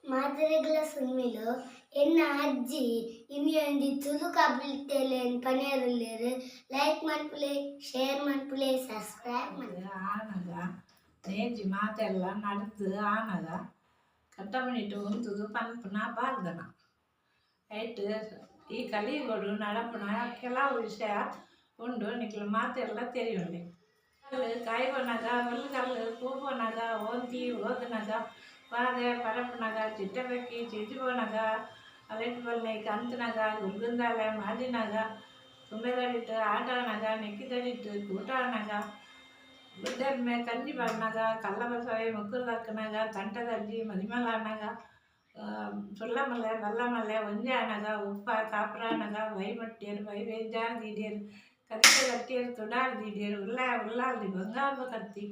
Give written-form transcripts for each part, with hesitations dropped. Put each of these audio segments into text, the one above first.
ಮಾದರಿಗಳ ಸುನ್ಮಿಲು ಎನ್ನ ಅಜ್ಜಿ ಇಮಿಯೊಂದಿ ತುಳು ಕಬಲ್ತೆಲೆನ್ ಪನೆರುಲ್ಲೆರ್ ಲೈಕ್ ಮನ್ಪುಲೆ ಶೇರ್ ಮನ್ಪುಲೆ ಸಬ್ಸ್ಕ್ರೈಬ್ ಮನ್ಪುಲೆ ಆನಗ ನೇಜಿ ಮಾತೆಲ್ಲ ನಡೆದು ಆನಗ ಕಟ್ಟಮಣಿಟ್ಟು ಉಂತುದು ಪನ್ಪುನ ಬಾರ್ದನ ಐಟ್ ಈ ಕಲಿಗೊಡು ನಡಪುನ ಕೆಲವು ವಿಷಯ ಉಂಡು ನಿಕ್ಲು ಮಾತೆಲ್ಲ ತೆರೆಯುಂಡೆ ಕಾಯ್ಬನಗ ಹುಲ್ಗಲ್ಲು ಕೂಬೋನಗ ಓಂತಿ ಓದನಗ ಬಾದೆ ಪರಪನಗ ಚಿಟ್ಟಬೆಕ್ಕಿ ಚಿಜಿಬೋನಗ ಅಲೆಟ್ ಬಲ್ನೈಕ್ ಅಂತನಗ ಗುಲ್ಗುಂದಾಲೆ ಮಾದಿನಗ ತುಂಬೆದಡಿಟ್ಟು ಆಟನಗ ನೆಕ್ಕಿದಡಿಟ್ಟು ಕೂಟಾನಗ ಗುಡ್ಡೆರ್ಮೆ ಕಂಜಿ ಬಣ್ಣಗ ಕಲ್ಲಬಸವೆ ಮುಕ್ಕುರ್ದಕ್ಕನಗ ತಂಟದಜ್ಜಿ ಮದಿಮಲನಗ ಸುಳ್ಳಮಲ್ಲೆ ಬಲ್ಲಮಲ್ಲೆ ಒಂಜೆ ಅನಗ ಉಪ್ಪ ಕಾಪ್ರಾನಗ ವೈಮಟ್ಟಿಯರು ವೈವೇಜಾರ್ ದೀಡಿಯರು ಕದಿಕೆ ಗಟ್ಟಿಯರು ತುಡಾರ್ ದೀಡಿಯರು ಉಲ್ಲಾಲ್ದಿ ಬಂಗಾರದ ಕತ್ತಿ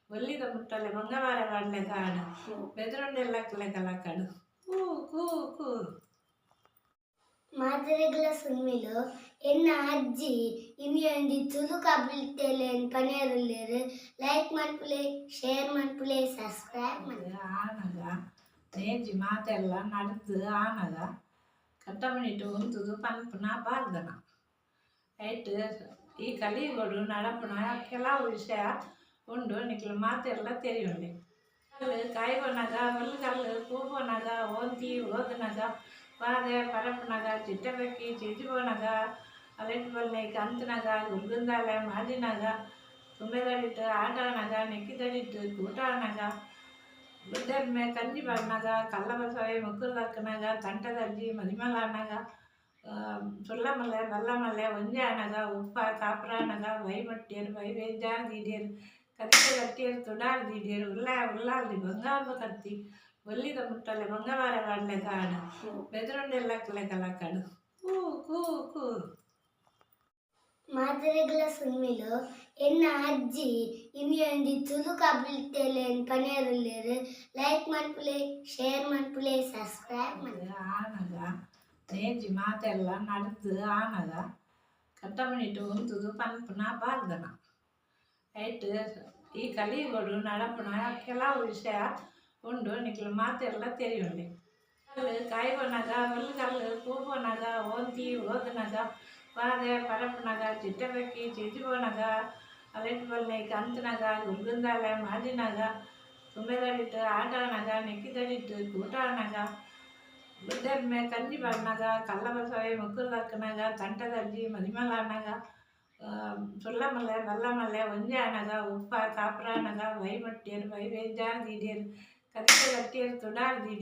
ಒಲ್ಲಿದ ಮುಟ್ಟಲೆ ಮಂಗವಾರ ಬಾಡ್ಲೆ ಕಾಡು ಬೆದರುಂಡೆಲ್ಲಕ್ಕಲೆ ಕಲಕಡು ಕೂ ಕೂ ಕೂ ಮಾದರಿಗಳ ಸುನ್ಮಿಲು ಎನ್ನ ಅಜ್ಜಿ ಇಮಿಯೊಂದಿ ತುಳು ಕಬಲ್ತೆಲೆನ್ ಪನೆರುಲ್ಲೆರ್ ಲೈಕ್ ಮನ್ಪುಲೆ ಶೇರ್ ಮನ್ಪುಲೆ ಸಬ್ಸ್ಕ್ರೈಬ್ ಮನ್ಪುಲೆ ಆನಗ ನೇಜಿ ಮಾತೆಲ್ಲ ನಡೆದು ಆನಗ ಕಟ್ಟಮಣಿಟ್ಟು ಉಂತುದು ಪನ್ಪುನ ಬಾರ್ದನ ಐಟ್ ಈ ಕಲಿಗೊಡು ನಡಪುನ ಕೆಲವು ವಿಷಯ ಉಂಡು ನಿಕ್ಲು ಮಾತೆಲ್ಲ ತೆರೆಯುಂಡೆ ಕಾಯ್ಬನಗ ಹುಲ್ಗಲ್ಲು ಕೂಬೋನಗ ಓಂತಿ ಓದನಗ ಬಾದೆ ಪರಪನಗ ಚಿಟ್ಟಬೆಕ್ಕಿ ಚಿಜಿಬೋನಗ ಅಲೆಟ್ ಬಲ್ನೈಕ್ ಅಂತನಗ ಗುಲ್ಗುಂದಾಲೆ ಮಾದಿನಗ ತುಂಬೆದಡಿಟ್ಟು ಆಟನಗ ನೆಕ್ಕಿದಡಿಟ್ಟು ಕೂಟಾನಗ ಗುಡ್ಡೆರ್ಮೆ ಕಂಜಿ ಬಣ್ಣಗ ಕಲ್ಲಬಸವೆ ಮುಕ್ಕುರ್ದಕ್ಕನಗ ತಂಟದಜ್ಜಿ ಮದಿಮಲನಗ ಸುಳ್ಳಮಲ್ಲೆ ಬಲ್ಲಮಲ್ಲೆ ಒಂಜೆ ಅನಗ ಉಪ್ಪ ಕಾಪ್ರಾನಗ ವೈಮಟ್ಟಿಯರು ವೈವೇಜಾರ್ ದೀಡಿಯರು ಕದಿಕೆ ಗಟ್ಟಿಯರು ತುಡಾರ್ ದೀಡಿಯರು ಉಲ್ಲಾಲ್ದಿ ಬಂಗಾರದ ಕತ್ತಿ ಒಲ್ಲಿದ ಮುಟ್ಟಲೆ ಮಂಗವಾರ ಬಾಡ್ಲೆ ಕಾಡು ಬೆದರುಂಡೆಲ್ಲಕ್ಕಲೆ ಕಲಕಡು ಕೂ ಕೂ ಕೂ ಮಾದರಿಗಳ ಸುನ್ಮಿಲು ಎನ್ನ ಅಜ್ಜಿ ಇಮಿಯೊಂದಿ ತುಳು ಕಬಲ್ತೆಲೆನ್ ಪನೆರುಲ್ಲೆರ್ ಲೈಕ್ ಮನ್ಪುಲೆ ಶೇರ್ ಮನ್ಪುಲೆ ಸಬ್ಸ್ಕ್ರೈಬ್ ಮನ್ಪುಲೆ ಆನಗ ನೇಜಿ ಮಾತೆಲ್ಲ ನಡೆದು ಆನಗ ಕಟ್ಟಮಣಿಟ್ಟು ಉಂತುದು ಪನ್ಪುನ ಬಾರ್ದನ ಐಟ್ ಈ ಕಲಿಗೊಡು ನಡಪುನ ಕೆಲವು ವಿಷಯ ಉಂಡು ನಿಕ್ಲು ಮಾತೆಲ್ಲ ತೆರೆಯುಂಡೆ ಕಾಯ್ಬನಗ ಹುಲ್ಗಲ್ಲು ಕೂಬೋನಗ ಓಂತಿ ಓದನಗ ಬಾದೆ ಪರಪನಗ ಚಿಟ್ಟಬೆಕ್ಕಿ ಚಿಜಿಬೋನಗ ಅಲೆಟ್ ಬಲ್ನೈಕ್ ಅಂತನಗ ಗುಲ್ಗುಂದಾಲೆ ಮಾದಿನಗ ತುಂಬೆದಡಿಟ್ಟು ಆಟನಗ ನೆಕ್ಕಿದಡಿಟ್ಟು ಕೂಟಾನಗ ಗುಡ್ಡೆರ್ಮೆ ಕಂಜಿ ಬಣ್ಣಗ ಕಲ್ಲಬಸವೆ ಮುಕ್ಕುರ್ದಕ್ಕನಗ ತಂಟದಜ್ಜಿ ಮದಿಮಲನಗ ಸುಳ್ಳಮಲ್ಲೆ ಬಲ್ಲಮಲ್ಲೆ ಒಂಜೆ ಅನಗ ಉಪ್ಪ ಕಾಪ್ರಾನಗ ವೈಮಟ್ಟಿಯರು ವೈವೇಜಾರ್ ದೀಡಿಯರು ಕದಿಕೆ ಗಟ್ಟಿಯರು ತುಡಾರ್ ದೀಡಿಯರು